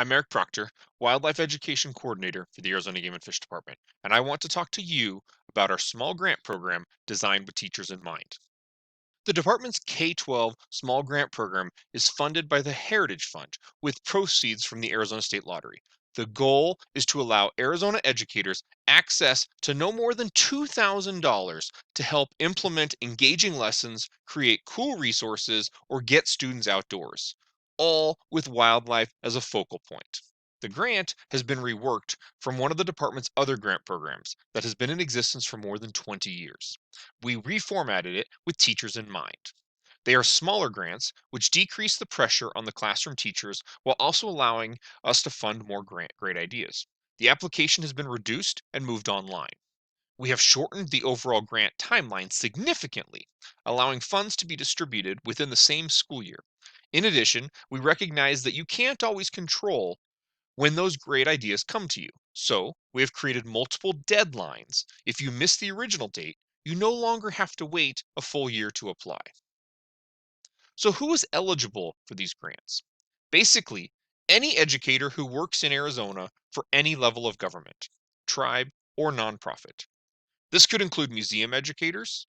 I'm Eric Proctor, Wildlife Education Coordinator for the Arizona Game and Fish Department, and I want to talk to you about our small grant program designed with teachers in mind. The department's K 12 small grant program is funded by the Heritage Fund with proceeds from the Arizona State Lottery. The goal is to allow Arizona educators access to no more than $2,000 to help implement engaging lessons, create cool resources, or get students outdoors, all with wildlife as a focal point. The grant has been reworked from one of the department's other grant programs that has been in existence for more than 20 years. We reformatted it with teachers in mind. They are smaller grants, which decrease the pressure on the classroom teachers while also allowing us to fund more great ideas. The application has been reduced and moved online. We have shortened the overall grant timeline significantly, allowing funds to be distributed within the same school year. In addition, we recognize that you can't always control when those great ideas come to you. So, we have created multiple deadlines. If you miss the original date, you no longer have to wait a full year to apply. So, who is eligible for these grants? Basically, any educator who works in Arizona for any level of government, tribe, or nonprofit. This could include museum educators,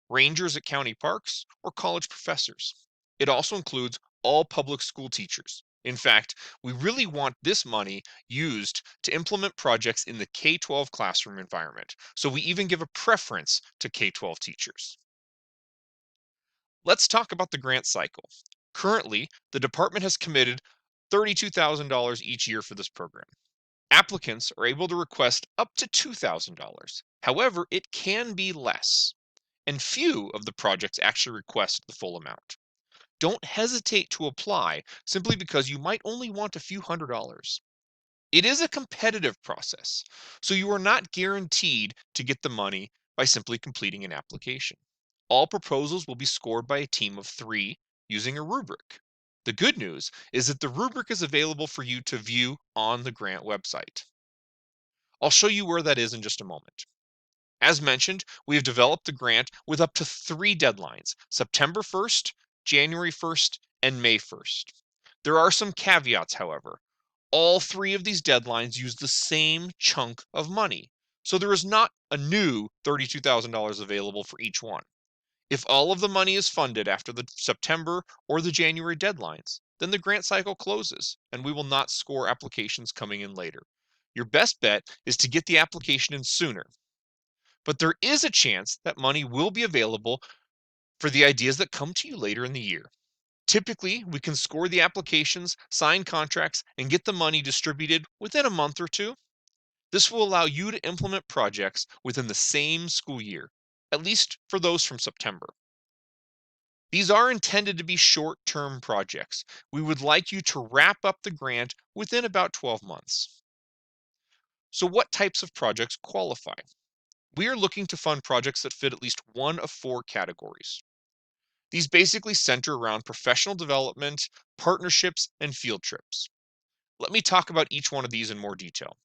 rangers at county parks, or college professors. It also includes all public school teachers. In fact, we really want this money used to implement projects in the K 12 classroom environment. So we even give a preference to K 12 teachers. Let's talk about the grant cycle. Currently, the department has committed $32,000 each year for this program. Applicants are able to request up to $2,000. However, it can be less, and few of the projects actually request the full amount. Don't hesitate to apply simply because you might only want a few $100s. It is a competitive process, so you are not guaranteed to get the money by simply completing an application. All proposals will be scored by a team of 3 using a rubric. The good news is that the rubric is available for you to view on the grant website. I'll show you where that is in just a moment. As mentioned, we have developed the grant with up to 3 deadlines: September 1st, January 1st, and May 1st. There are some caveats, however. All 3 of these deadlines use the same chunk of money, so there is not a new $32,000 available for each one. If all of the money is funded after the September or the January deadlines, then the grant cycle closes and we will not score applications coming in later. Your best bet is to get the application in sooner, but there is a chance that money will be available for the ideas that come to you later in the year. Typically, we can score the applications, sign contracts, and get the money distributed within a month or two. This will allow you to implement projects within the same school year, at least for those from September. These are intended to be short-term projects. We would like you to wrap up the grant within about 12 months. So what types of projects qualify? We are looking to fund projects that fit at least one of 4 categories. These basically center around professional development, partnerships, and field trips. Let me talk about each one of these in more detail.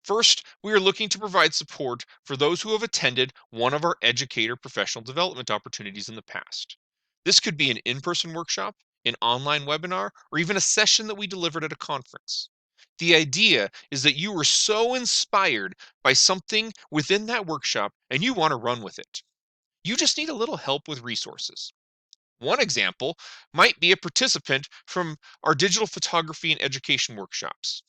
First, we are looking to provide support for those who have attended one of our educator professional development opportunities in the past. This could be an in-person workshop, an online webinar, or even a session that we delivered at a conference. The idea is that you were so inspired by something within that workshop and you want to run with it. You just need a little help with resources. One example might be a participant from our digital photography and education workshops.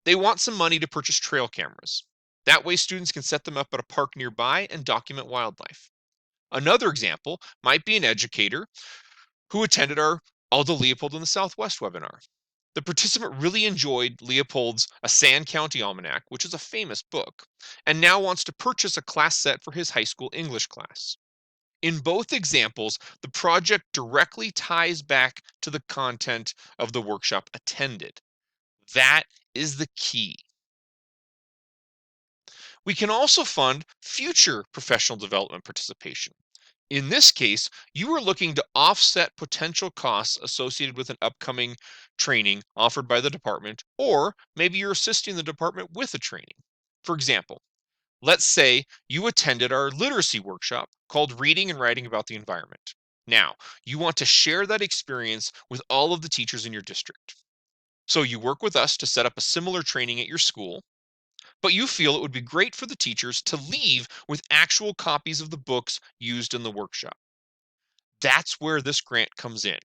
They want some money to purchase trail cameras. That way, students can set them up at a park nearby and document wildlife. Another example might be an educator who attended our Aldo Leopold in the Southwest webinar. The participant really enjoyed Leopold's A Sand County Almanac, which is a famous book, and now wants to purchase a class set for his high school English class. In both examples, the project directly ties back to the content of the workshop attended. That is the key. We can also fund future professional development participation. In this case, you are looking to offset potential costs associated with an upcoming training offered by the department, or maybe you're assisting the department with a training. For example, let's say you attended our literacy workshop called Reading and Writing About the Environment. Now, you want to share that experience with all of the teachers in your district. So you work with us to set up a similar training at your school, but you feel it would be great for the teachers to leave with actual copies of the books used in the workshop. That's where this grant comes in.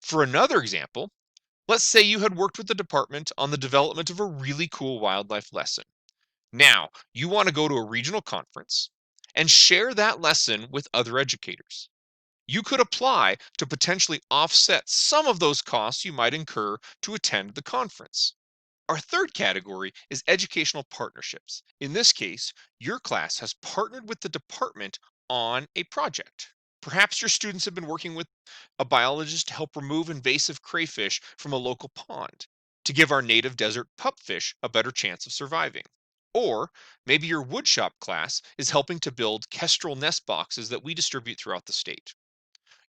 For another example, let's say you had worked with the department on the development of a really cool wildlife lesson. Now, you want to go to a regional conference and share that lesson with other educators. You could apply to potentially offset some of those costs you might incur to attend the conference. Our third category is educational partnerships. In this case, your class has partnered with the department on a project. Perhaps your students have been working with a biologist to help remove invasive crayfish from a local pond to give our native desert pupfish a better chance of surviving. Or maybe your woodshop class is helping to build kestrel nest boxes that we distribute throughout the state.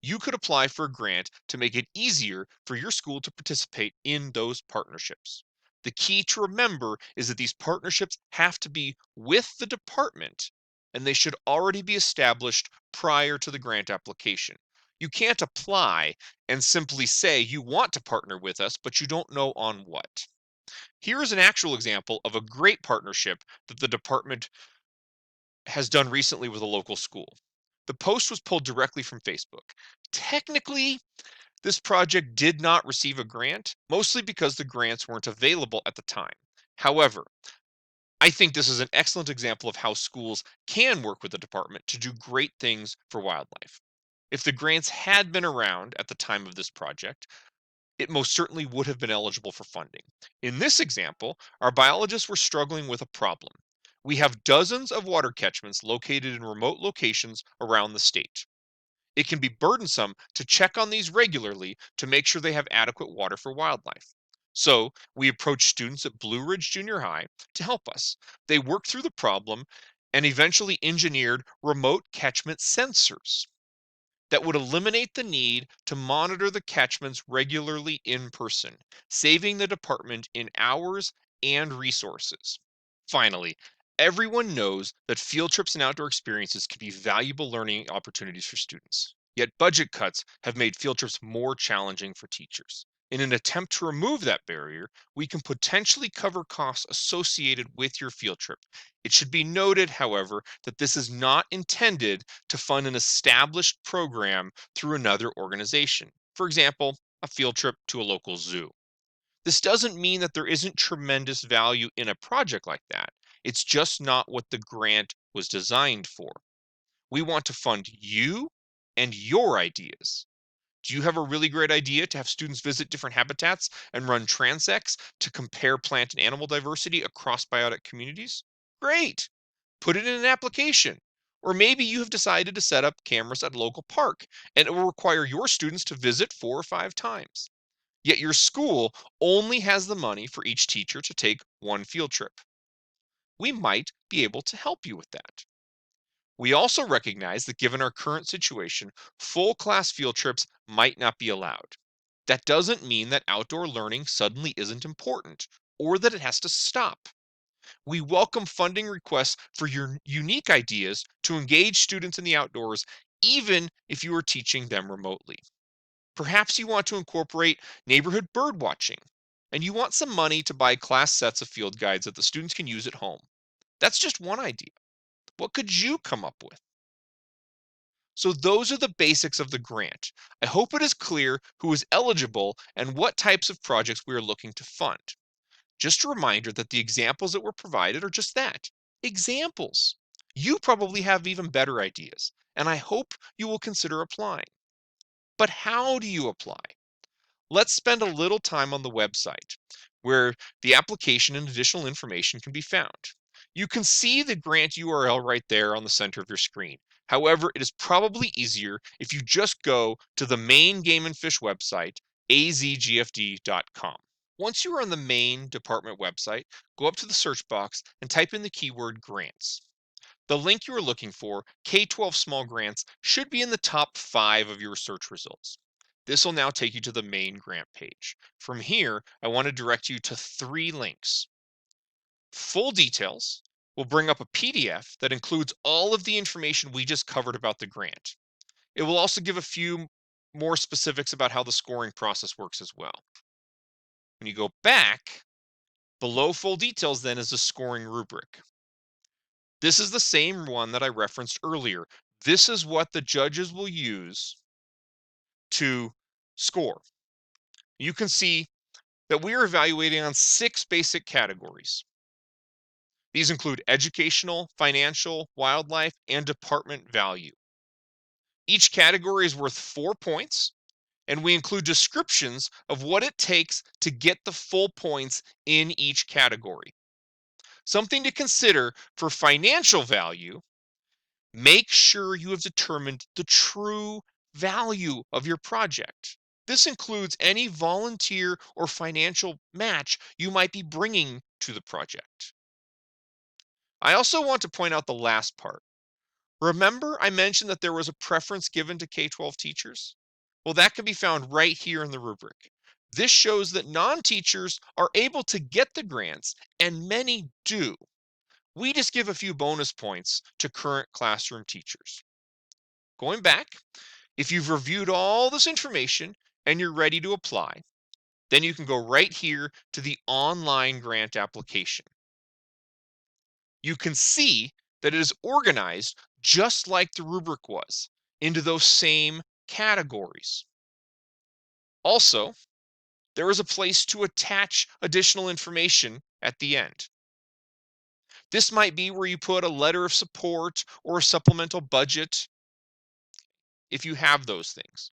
You could apply for a grant to make it easier for your school to participate in those partnerships. The key to remember is that these partnerships have to be with the department and they should already be established prior to the grant application. You can't apply and simply say you want to partner with us, but you don't know on what. Here is an actual example of a great partnership that the department has done recently with a local school. The post was pulled directly from Facebook. Technically, this project did not receive a grant, mostly because the grants weren't available at the time. However, I think this is an excellent example of how schools can work with the department to do great things for wildlife. If the grants had been around at the time of this project, it most certainly would have been eligible for funding. In this example, our biologists were struggling with a problem. We have dozens of water catchments located in remote locations around the state. It can be burdensome to check on these regularly to make sure they have adequate water for wildlife. So, we approached students at Blue Ridge Junior High to help us. They worked through the problem and eventually engineered remote catchment sensors that would eliminate the need to monitor the catchments regularly in person, saving the department in hours and resources. Finally, everyone knows that field trips and outdoor experiences can be valuable learning opportunities for students. Yet budget cuts have made field trips more challenging for teachers. In an attempt to remove that barrier, we can potentially cover costs associated with your field trip. It should be noted, however, that this is not intended to fund an established program through another organization. For example, a field trip to a local zoo. This doesn't mean that there isn't tremendous value in a project like that. It's just not what the grant was designed for. We want to fund you and your ideas. Do you have a really great idea to have students visit different habitats and run transects to compare plant and animal diversity across biotic communities? Great! Put it in an application. Or maybe you have decided to set up cameras at a local park and it will require your students to visit 4 or 5 times. Yet your school only has the money for each teacher to take one field trip. We might be able to help you with that. We also recognize that given our current situation, full class field trips might not be allowed. That doesn't mean that outdoor learning suddenly isn't important or that it has to stop. We welcome funding requests for your unique ideas to engage students in the outdoors, even if you are teaching them remotely. Perhaps you want to incorporate neighborhood bird watching and you want some money to buy class sets of field guides that the students can use at home. That's just one idea. What could you come up with? So, those are the basics of the grant. I hope it is clear who is eligible and what types of projects we are looking to fund. Just a reminder that the examples that were provided are just that, examples. You probably have even better ideas, and I hope you will consider applying. But how do you apply? Let's spend a little time on the website where the application and additional information can be found. You can see the grant URL right there on the center of your screen. However, it is probably easier if you just go to the main Game and Fish website, azgfd.com. Once you are on the main department website, go up to the search box and type in the keyword grants. The link you are looking for, K-12 small grants, should be in the top 5 of your search results. This will now take you to the main grant page. From here, I want to direct you to 3 links. Full details will bring up a PDF that includes all of the information we just covered about the grant. It will also give a few more specifics about how the scoring process works as well. When you go back, below full details then is the scoring rubric. This is the same one that I referenced earlier. This is what the judges will use to score. You can see that we are evaluating on 6 basic categories. These include educational, financial, wildlife, and department value. Each category is worth 4 points, and we include descriptions of what it takes to get the full points in each category. Something to consider for financial value: make sure you have determined the true value of your project. This includes any volunteer or financial match you might be bringing to the project. I also want to point out the last part. Remember, I mentioned that there was a preference given to K-12 teachers? Well, that can be found right here in the rubric. This shows that non-teachers are able to get the grants, and many do. We just give a few bonus points to current classroom teachers. Going back, if you've reviewed all this information and you're ready to apply, then you can go right here to the online grant application. You can see that it is organized just like the rubric was, into those same categories. Also, there is a place to attach additional information at the end. This might be where you put a letter of support or a supplemental budget if you have those things.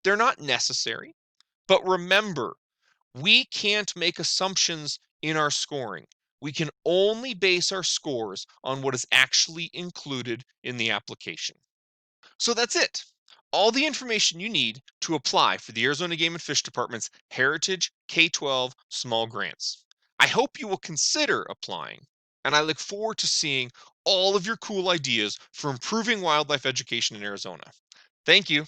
They're not necessary, but remember, we can't make assumptions in our scoring. We can only base our scores on what is actually included in the application. So that's it. All the information you need to apply for the Arizona Game and Fish Department's Heritage K-12 Small Grants. I hope you will consider applying, and I look forward to seeing all of your cool ideas for improving wildlife education in Arizona. Thank you.